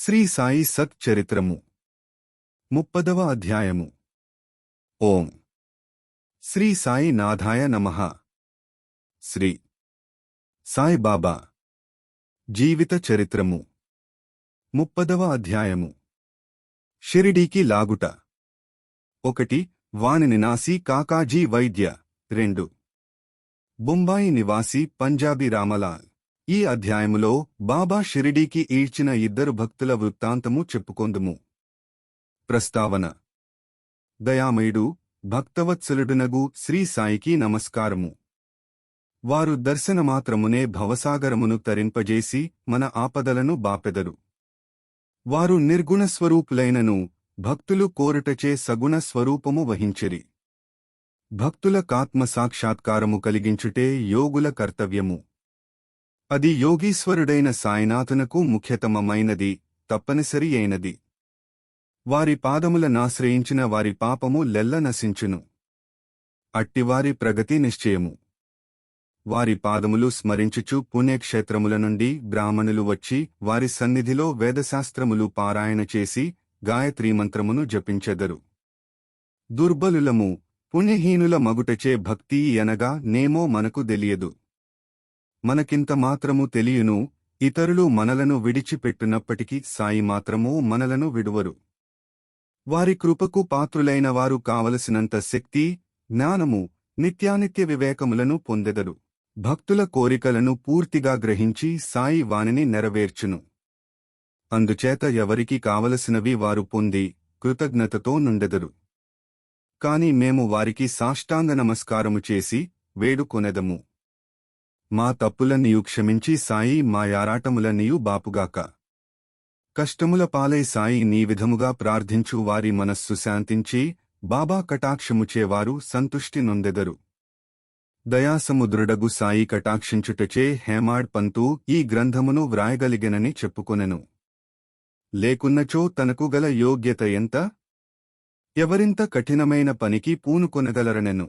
శ్రీ సాయి సత్ చరిత్రము 30వ అధ్యాయము. ఓం శ్రీ సాయి నాథాయ నమః. శ్రీ సాయి బాబా జీవిత చరిత్రము 30వ అధ్యాయము. షిరిడీకి లాగుట. 1. వాని నివాసి కాకాజీ వైద్య. 2. బొంబాయి నివాసి పంజాబీ రామలాల్. ఈ అధ్యాయములో బాబా షిరిడీకి ఈడ్చిన ఇద్దరు భక్తుల వృత్తాంతము చెప్పుకొందుము. ప్రస్తావన. దయామయుడు భక్తవత్సలుడునగు శ్రీ సాయికి నమస్కారము. వారు దర్శనమాత్రమునే భవసాగరమును తరింపజేసి మన ఆపదలను బాపెదరు. వారు నిర్గుణ స్వరూపులైనను భక్తులు కోరుటచే సగుణ స్వరూపము వహించిరి. భక్తుల కాత్మ సాక్షాత్కారము కలిగించుటే యోగుల కర్తవ్యము. అది యోగీశ్వరుడైన సాయినాథునకు ముఖ్యతమమైనది, తప్పనిసరి అయినది. వారి పాదములనాశ్రయించిన వారి పాపము లెల్ల నశించును. అట్టివారి ప్రగతి నిశ్చయము. వారి పాదములు స్మరించుచు పుణ్యక్షేత్రముల నుండి బ్రాహ్మణులు వచ్చి వారి సన్నిధిలో వేదశాస్త్రములు పారాయణ చేసి గాయత్రీమంత్రమును జపించెదరు. దుర్బలులము పుణ్యహీనుల మగుటచే భక్తి అనగా నేమో మనకు తెలియదు. మనకింత మాత్రము తెలియును, ఇతరులు మనలను విడిచిపెట్టునప్పటికీ సాయి మాత్రమూ మనలను విడువరు. వారి కృపకు పాత్రులైన వారు కావలసినంత శక్తి, జ్ఞానము, నిత్యానిత్య వివేకములను పొందెదరు. భక్తుల కోరికలను పూర్తిగా గ్రహించి సాయి వానిని నెరవేర్చును. అందుచేత ఎవరికి కావలసినవి వారు పొంది కృతజ్ఞతతో నుండెదరు. కాని మేము వారికి సాష్టాంగ నమస్కారము చేసి వేడుకొనెదము. మా తప్పులనియు క్షమించి సాయి మా యారాటములనియు బాపుగాక. కష్టముల పాలై సాయి నీ విధముగా ప్రార్థించు వారి మనస్సు శాంతించి బాబా కటాక్షముచేవారు సంతుష్టి నొందెదరు. దయాసముద్రుడగు సాయి కటాక్షించుటచే హేమాడ్ పంతు ఈ గ్రంథమును వ్రాయగలిగెనని చెప్పుకొనెను. లేకున్నచో తనకు గల యోగ్యత ఎంత? ఎవరింత కఠినమైన పనికి పూనుకొనగలరనెను.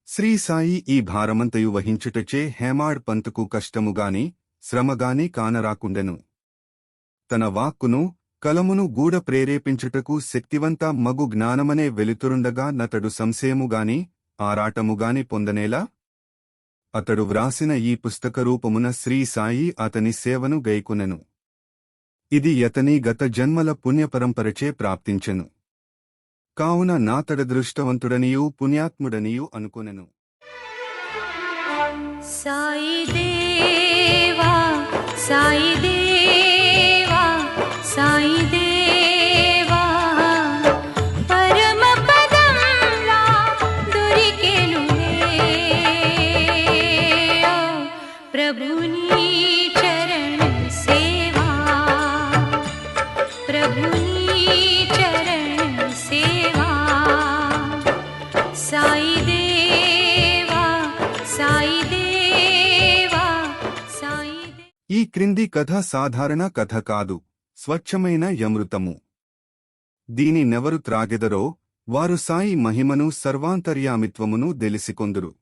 శ్రీ సాయి ఈ భారమంతయు వహించుటచే హేమాడ్ పంతుకు కష్టముగాని శ్రమగాని కానరాకుండెను. తన వాక్కును కలమును గూడ ప్రేరేపించుటకు శక్తివంత మగు జ్ఞానమనే వెలుతురుండగా నతడు సంశయముగాని ఆరాటముగాని పొందనేలా? అతడు వ్రాసిన ఈ పుస్తకరూపమున శ్రీ సాయి అతని సేవను గైకొనెను. ఇది యతని గత జన్మల పుణ్యపరంపరచే ప్రాప్తించెను. కావున నాతడదృష్టవంతుడనియు పుణ్యాత్ముడనియు అనుకొనెను. సాయి దేవా సాయి దేవా సాయి దేవా పరమ పదంలా దొరికెనులే ప్రభుని చరణ సేవా ప్రభుని చరణ సేవా సాయి దేవా సాయి దేవా సాయి. ఈ క్రింది కథ సాధారణ కథ కాదు, స్వచ్ఛమైన యమృతము. దీనినెవరు త్రాగెదరో వారు సాయి మహిమను సర్వాంతర్యామిత్వమును దెలిసికొందురు.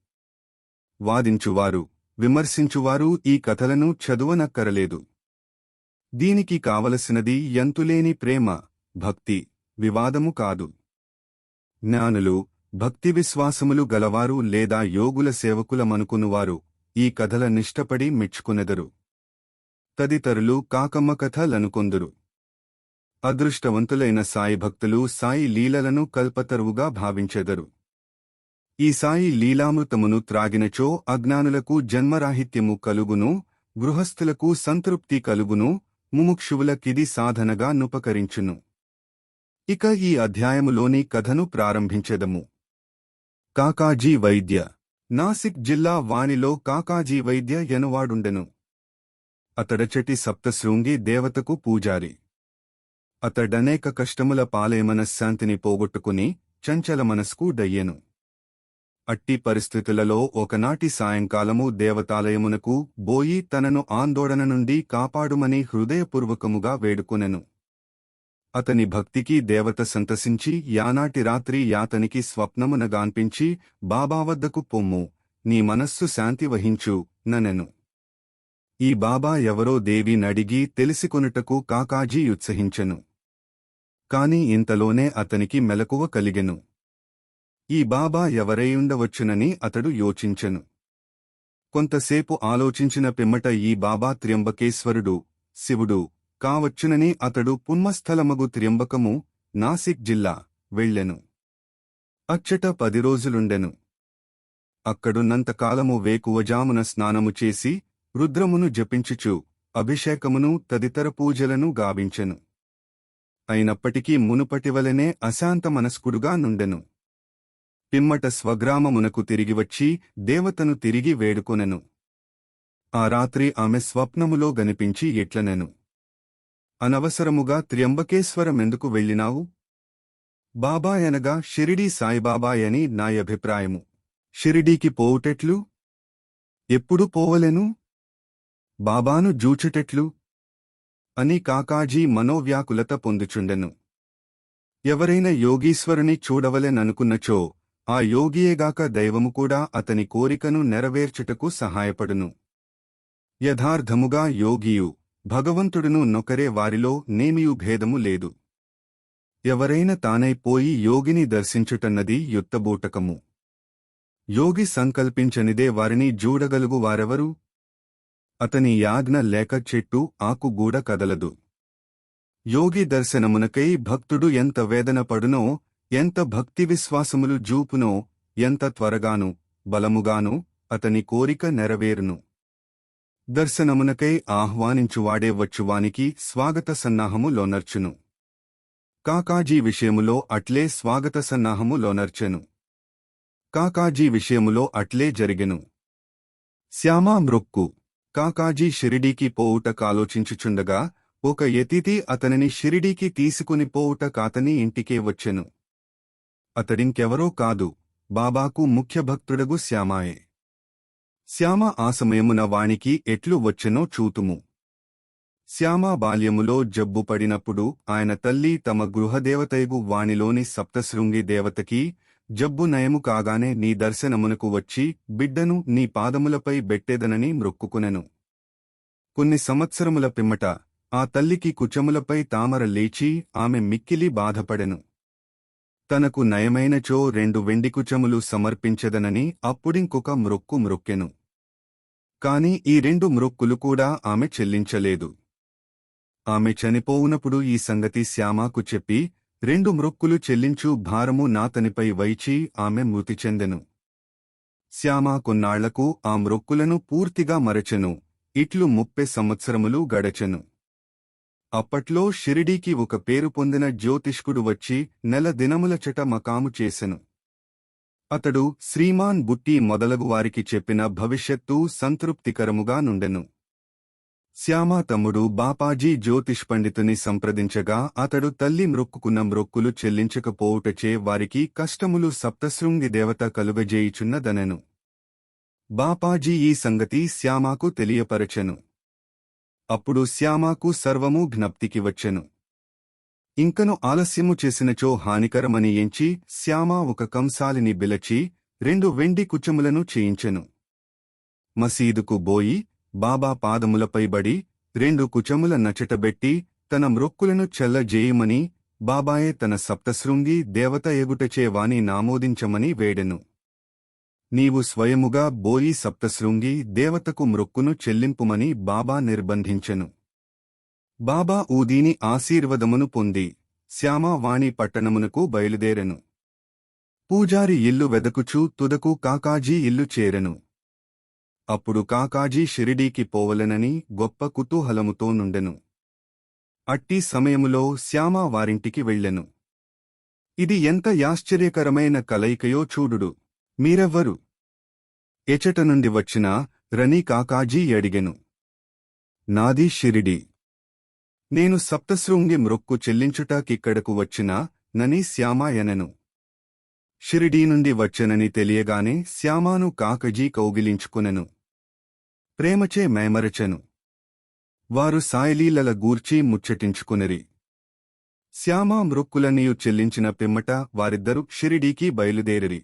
వాదించువారు, విమర్శించువారు ఈ కథలను చదువనక్కరలేదు. దీనికి కావలసినది ఎంతులేని ప్రేమ, భక్తి, వివాదము కాదు. జ్ఞానులు, భక్తి విశ్వాసములు గలవారు లేదా యోగుల సేవకులమనుకునువారు ఈ కథల నిష్టపడి మెచ్చుకునెదరు. తదితరులు కాకమ్మ కథలనుకొందురు. అదృష్టవంతులైన సాయి భక్తులు సాయి లీలలను కల్పతరువుగా భావించెదరు. ఈ సాయి లీలామృతమును త్రాగినచో అజ్ఞానులకు జన్మరాహిత్యము కలుగును, గృహస్థులకు సంతృప్తి కలుగును, ముముక్షువులకిది సాధనగా నుపకరించును. ఇక ఈ అధ్యాయములోని కథను ప్రారంభించెదము. కాకాజీ వైద్య. నాసిక్ జిల్లా వానిలో కాకాజీ వైద్య ఎనువాడుండెను. అతడచటి సప్తశృంగి దేవతకు పూజారి. అతడనేక కష్టముల పాలే మనశ్శాంతిని పోగొట్టుకుని చంచల మనస్కు డయ్యెను. అట్టి పరిస్థితులలో ఒకనాటి సాయంకాలము దేవతాలయమునకు బోయి తనను ఆందోళన నుండి కాపాడుమని హృదయపూర్వకముగా వేడుకొనెను. అతని భక్తికి దేవత సంతసించి యానాటి రాత్రి యాతనికి స్వప్నమునగాన్పించి బాబా వద్దకు పొమ్ము, నీ మనస్సు శాంతి వహించు ననెను. ఈ బాబా ఎవరో దేవి నడిగి తెలిసికొనుటకు కాకాజీ ఉత్సహించెను. కాని ఇంతలోనే అతనికి మెలకువ కలిగెను. ఈ బాబా ఎవరైయుండవచ్చునని అతడు యోచించెను. కొంతసేపు ఆలోచించిన పిమ్మట ఈ బాబా త్ర్యంబకేశ్వరుడు, శివుడు కావచ్చునని అతడు పుణ్యస్థలమగు త్ర్యంబకము, నాసిక్ జిల్లా వెళ్ళెను. అచ్చట 10 రోజులుండెను. అక్కడున్నంతకాలము వేకువజామున స్నానము చేసి రుద్రమును జపించుచు అభిషేకమును తదితర పూజలను గావించెను. అయినప్పటికీ మునుపటివలనే అశాంతమనస్కుడుగా నుండెను. పిమ్మట స్వగ్రామమునకు తిరిగివచ్చి దేవతను తిరిగి వేడుకొనెను. ఆ రాత్రి ఆమె స్వప్నములో గనిపించి ఎట్లనెను: అనవసరముగా త్ర్యంబకేశ్వరమెందుకు వెళ్ళినావు? బాబాయనగా షిరిడీ సాయిబాబాయని నా అభిప్రాయము. షిరిడీకి పోవుటెట్లు? ఎప్పుడు పోవలెను? బాబాను జూచుటెట్లు? అని కాకాజీ మనోవ్యాకులత పొందుచుండెను. ఎవరైనా యోగీశ్వరుని చూడవలెననుకున్నచో ఆ యోగియేగాక దైవము కూడా అతని కోరికను నెరవేర్చుటకు సహాయపడును. యథార్థముగా యోగియు భగవంతుడును నొకరే, వారిలో నేమియు భేదము లేదు. ఎవరైనా తానైపోయి యోగిని దర్శించుటన్నది యుత్తబూటకము. యోగి సంకల్పించనిదే వారిని జూడగలుగు వారెవరు? అతని యాజ్ఞ లేక చెట్టు ఆకు గూడ కదలదు. యోగి దర్శనమునకై భక్తుడు ఎంత వేదన పడునో, ఎంత భక్తి విశ్వాసములు జూపునో, ఎంత త్వరగాను బలముగాను అతని కోరిక నెరవేరును. దర్శనమునకై ఆహ్వానించువాడే వచ్చువానికి స్వాగత సన్నాహము లోనర్చును. కాకాజీ విషయములో అట్లే స్వాగత సన్నాహము లోనర్చెను. కాకాజీ విషయములో అట్లే జరిగెను. శ్యామా మ్రొక్కు. కాకాజీ షిరిడీకి పోవుట కాలోచించుచుండగా ఒక యతిథి అతనిని షిరిడీకి తీసుకుని పోవుట కాతని ఇంటికే వచ్చెను. అతడింకెవరో కాదు, బాబాకు ముఖ్య భక్తుడగు శ్యామాయే. శ్యామ ఆ సమయమున వానికి ఎట్లు వచ్చెనో చూతుము. శ్యామ బాల్యములో జబ్బు పడినప్పుడు ఆయన తల్లి తమ గృహదేవతయగు వానిలోని సప్తశృంగి దేవతకి, జబ్బు నయము కాగానే నీ దర్శనమునకు వచ్చి బిడ్డను నీ పాదములపై బెట్టెదనని మ్రొక్కుకొనెను. కొన్ని సంవత్సరముల పిమ్మట ఆ తల్లికి కుచములపై తామర లేచి ఆమె మిక్కిలి బాధపడెను. తనకు నయమైనచో 2 వెండి కుచములు సమర్పించెదనని అప్పుడింకొక మ్రొక్కు మ్రొక్కెను. కాని ఈ 2 మ్రొక్కులు కూడా ఆమె చెల్లించలేదు. ఆమె చనిపోవునప్పుడు ఈ సంగతి శ్యామాకు చెప్పి 2 మ్రొక్కులు చెల్లించు భారము నాతనిపై వైచి ఆమె మృతి చెందెను. శ్యామ కొన్నాళ్లకు ఆ మ్రొక్కులను పూర్తిగా మరచెను. ఇట్లు 30 సంవత్సరములు గడచెను. అప్పట్లో షిరిడీకి ఒక పేరు పొందిన జ్యోతిష్కుడు వచ్చి నెల దినములచట మకాము చేసెను. అతడు శ్రీమాన్ బుట్టి మొదలగు వారికి చెప్పిన భవిష్యత్తు సంతృప్తికరముగా నుండెను. శ్యామ తమ్ముడు బాపాజీ జ్యోతిష్ పండితుని సంప్రదించగా అతడు తల్లి మ్రొక్కుకున్న మ్రొక్కులు చెల్లించకపోవుటచే వారికి కష్టములు సప్తశృంగి దేవత కలుగజేయుచున్నదనెను. బాపాజీ ఈ సంగతి శ్యామాకు తెలియపరచెను. అప్పుడు శ్యామాకు సర్వము జ్ఞప్తికి వచ్చెను. ఇంకను ఆలస్యము చేసినచో హానికరమని ఎంచి శ్యామ ఒక కంసాలిని బిలచి 2 వెండి కుచములను చేయించెను. మసీదుకు బోయి బాబా పాదములపై బడి 2 కుచముల నచటబెట్టి తన మ్రొక్కులను చెల్లజేయుమని, బాబాయే తన సప్తశృంగి దేవత ఎగుటచే వాని నామోదించమని వేడెను. నీవు స్వయముగా బోయి సప్తశృంగి దేవతకు మ్రొక్కును చెల్లింపుమని బాబా నిర్బంధించెను. బాబా ఊదీని ఆశీర్వదమును పొంది శ్యామ వాణి పట్టణమునకు బయలుదేరెను. పూజారి ఇల్లు వెదకుచూ తుదకు కాకాజీ ఇల్లు చేరెను. అప్పుడు కాకాజీ షిరిడీకి పోవలెనని గొప్ప కుతూహలముతో నుండెను. అట్టి సమయములో శ్యామ వారింటికి వెళ్ళెను. ఇది ఎంత యాశ్చర్యకరమైన కలయికయో చూడుడు. మీరెవ్వరు? ఎచట నుండి వచ్చినా రని కాకాజీ అడిగెను. నాది షిరిడీ. నేను సప్తశృంగి మ్రొక్కు చెల్లించుటాకిక్కడకు వచ్చినా నని శ్యామ ఎనెను. షిరిడీ నుండి వచ్చెనని తెలియగానే శ్యామాను కాకజీ కౌగిలించుకొనెను. ప్రేమచే మైమరచెను. వారు సాయిలీలల గూర్చి ముచ్చటించుకొనిరి. శ్యామ మ్రొక్కులన్నీయు చెల్లించిన పిమ్మట వారిద్దరూ షిరిడీకి బయలుదేరిరి.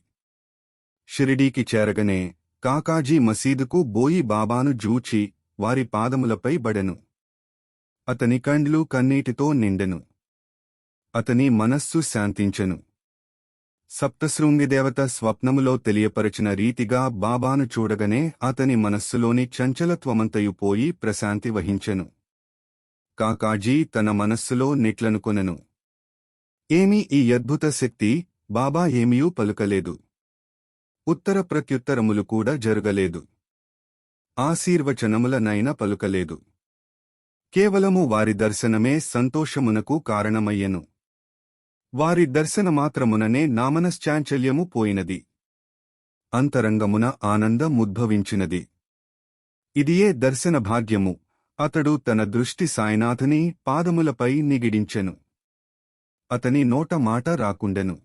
షిరిడీకి చేరగనే కాకాజీ మసీదుకు బోయి బాబాను జూచి వారి పాదములపై బడెను. అతని కండ్లు కన్నీటితో నిండెను. అతని మనస్సు శాంతించెను. సప్తశృంగిదేవత స్వప్నములో తెలియపరచిన రీతిగా బాబాను చూడగనే అతని మనస్సులోని చంచలత్వమంతయు పోయి ప్రశాంతి వహించెను. కాకాజీ తన మనస్సులో నిట్లనుకొనెను. ఏమీ ఈ అద్భుత శక్తి, బాబా ఏమీయూ పలుకలేదు. ఉత్తర ప్రత్యుత్తరములు కూడా జరగలేదు. ఆశీర్వచనములనైన పలుకలేదు. కేవలము వారి దర్శనమే సంతోషమునకు కారణమయ్యెను. వారి దర్శనమాత్రముననే నామనశ్చాంచల్యము పోయినది. అంతరంగమున ఆనందముద్భవించినది. ఇదియే దర్శన భాగ్యము. అతడు తన దృష్టి సాయినాథుని పాదములపై నిగిడించెను. అతని నోట మాట రాకుండెను.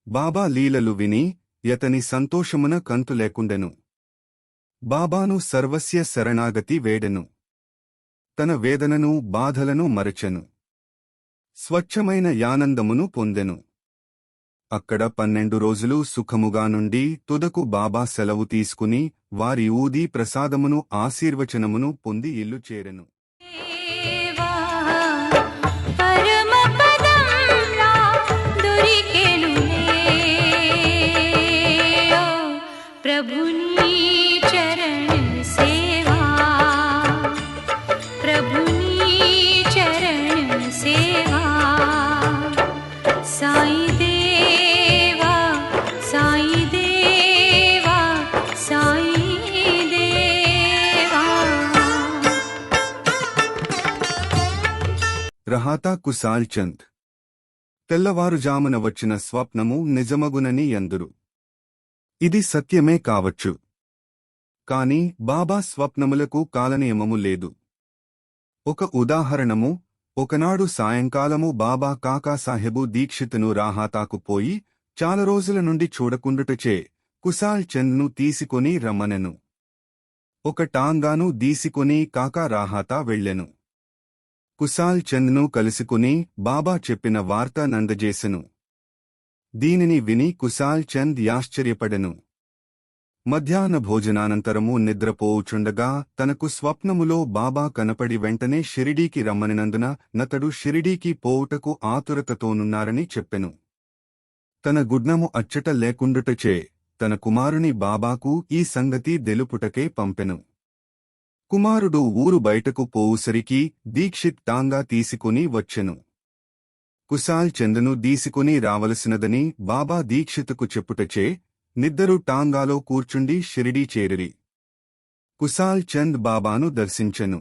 బాబా లీలలు విని యతని సంతోషమున కంతులేకుండెను. బాబాను సర్వస్య శరణాగతి వేడెను. తన వేదనను బాధలను మరచెను. స్వచ్ఛమైన యానందమును పొందెను. అక్కడ 12 రోజులు సుఖముగా నుండి తుదకు బాబా సెలవు తీసుకుని వారి ఊదీ ప్రసాదమును ఆశీర్వచనమును పొంది ఇల్లు చేరెను. దేవా పరమపదంలా దొరికెనులే ఓ ప్రభుని చరణ సేవా ప్రభుని చరణ సేవా సాయి దేవా సాయి దేవా సాయి దేవా. రహాతా కుశాల్ చంద్. తెల్లవారుజామున వచ్చిన స్వప్నము నిజమగునని ఎందురు. ఇది సత్యమే కావచ్చు. కాని బాబా స్వప్నములకు కాలనియమము లేదు. ఒక ఉదాహరణము. ఒకనాడు సాయంకాలము బాబా కాకాసాహెబు దీక్షితును రాహాతాకు పోయి చాలా రోజుల నుండి చూడకుండుటచే కుశాల్ చంద్ను తీసుకొని రమ్మనెను. ఒక టాంగాను దీసికొని కాకా రాహాతా వెళ్ళెను. కుశాల్ చంద్ను కలుసుకుని బాబా చెప్పిన వార్త నందజేసెను. దీనిని విని కుశాల్ చంద్ యాశ్చర్యపడెను. మధ్యాహ్న భోజనానంతరము నిద్రపోవుచుండగా తనకు స్వప్నములో బాబా కనపడి వెంటనే షిరిడీకి రమ్మనినందున నతడు షిరిడీకి పోవుటకు ఆతురతతోనున్నారని చెప్పెను. తన గుడ్నము అచ్చట లేకుండుటచే తన కుమారుని బాబాకు ఈ సంగతి దెలుపుటకే పంపెను. కుమారుడు ఊరు బయటకు పోవుసరికి దీక్షిత్ టాంగా తీసుకుని వచ్చెను. కుశాల్ చంద్ను దీసుకుని రావలసినదని బాబా దీక్షితుకు చెప్పుటచే నిద్దరు టాంగాలో కూర్చుండి షిరిడీ చేరిరి. కుశాల్ చంద్ బాబాను దర్శించెను.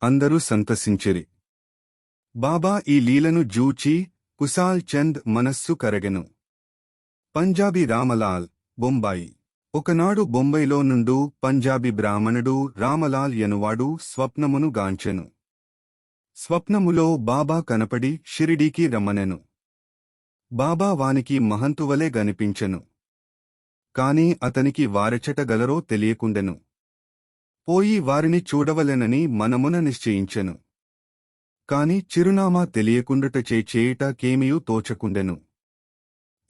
అందరూ సంతసించిరి. బాబా ఈ లీలను జూచి కుశాల్ చంద్ మనస్సు కరగెను. పంజాబీ రామలాల్, బొంబాయి. ఒకనాడు బొంబైలో నుండు పంజాబీ బ్రాహ్మణుడు రామలాల్ యనువాడు స్వప్నమును గాంచెను. స్వప్నములో బాబా కనపడి షిరిడీకి రమ్మనెను. బాబా వానికి మహంతువలే గనిపించెను. కాని అతనికి వారెచట గలరో తెలియకుండెను. పోయి వారిని చూడవలెనని మనమున నిశ్చయించెను. కాని చిరునామా తెలియకుండుటచే చేయుటకేమియూ తోచకుండెను.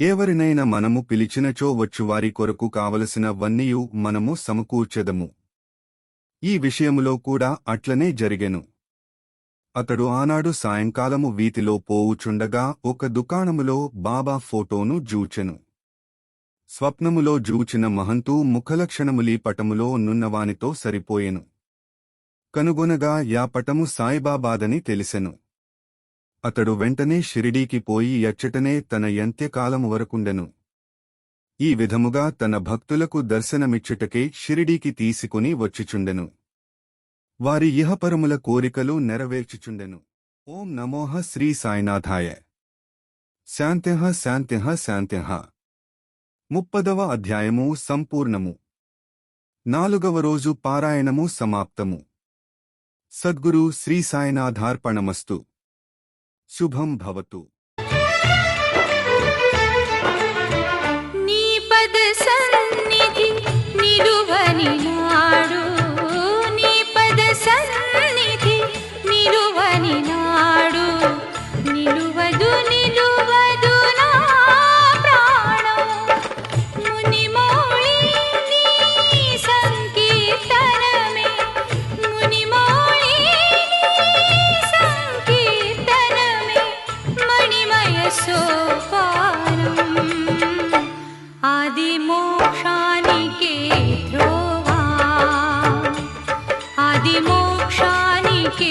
ఎవరినైనా మనము పిలిచినచో వచ్చువారి కొరకు కావలసిన వన్నియు మనము సమకూర్చెదము. ఈ విషయములో కూడా అట్లనే జరిగెను. అతడు ఆనాడు సాయంకాలము వీధిలో పోవుచుండగా ఒక దుకాణములో బాబా ఫోటోను జూచెను. స్వప్నములో జూచిన మహంతు ముఖలక్షణములీ పటములో నున్నవానితో సరిపోయెను. కనుగొనగా యా పటము సాయిబాబాదని తెలిసెను. అతడు వెంటనే షిరిడీకి పోయి యచ్చటనే తన యంత్యకాలము వరకుండెను. ఈ విధముగా తన భక్తులకు దర్శనమిచ్చుటకే షిరిడీకి తీసుకుని వచ్చిచుండెను. వారి ఇహపరముల కోరికలు నెరవేర్చుచుండెను. ఓం నమోః శ్రీ సాయినాథాయ. శాంత్యః శాంత్యః శాంత్యః. 30వ అధ్యాయము సంపూర్ణము. 4వ రోజు పారాయణము సమాప్తము. సద్గురు శ్రీ సాయినాథార్పణమస్తు. శుభం భవతు. నీ పద సన్నిధి నిలువని నాడు నీ పద సన్నిధి నిలువని నాడు నిలువదు నిలువదు నా ప్రాణం మునిమౌళి నీ సంకీర్తనమే అది మోక్షానికే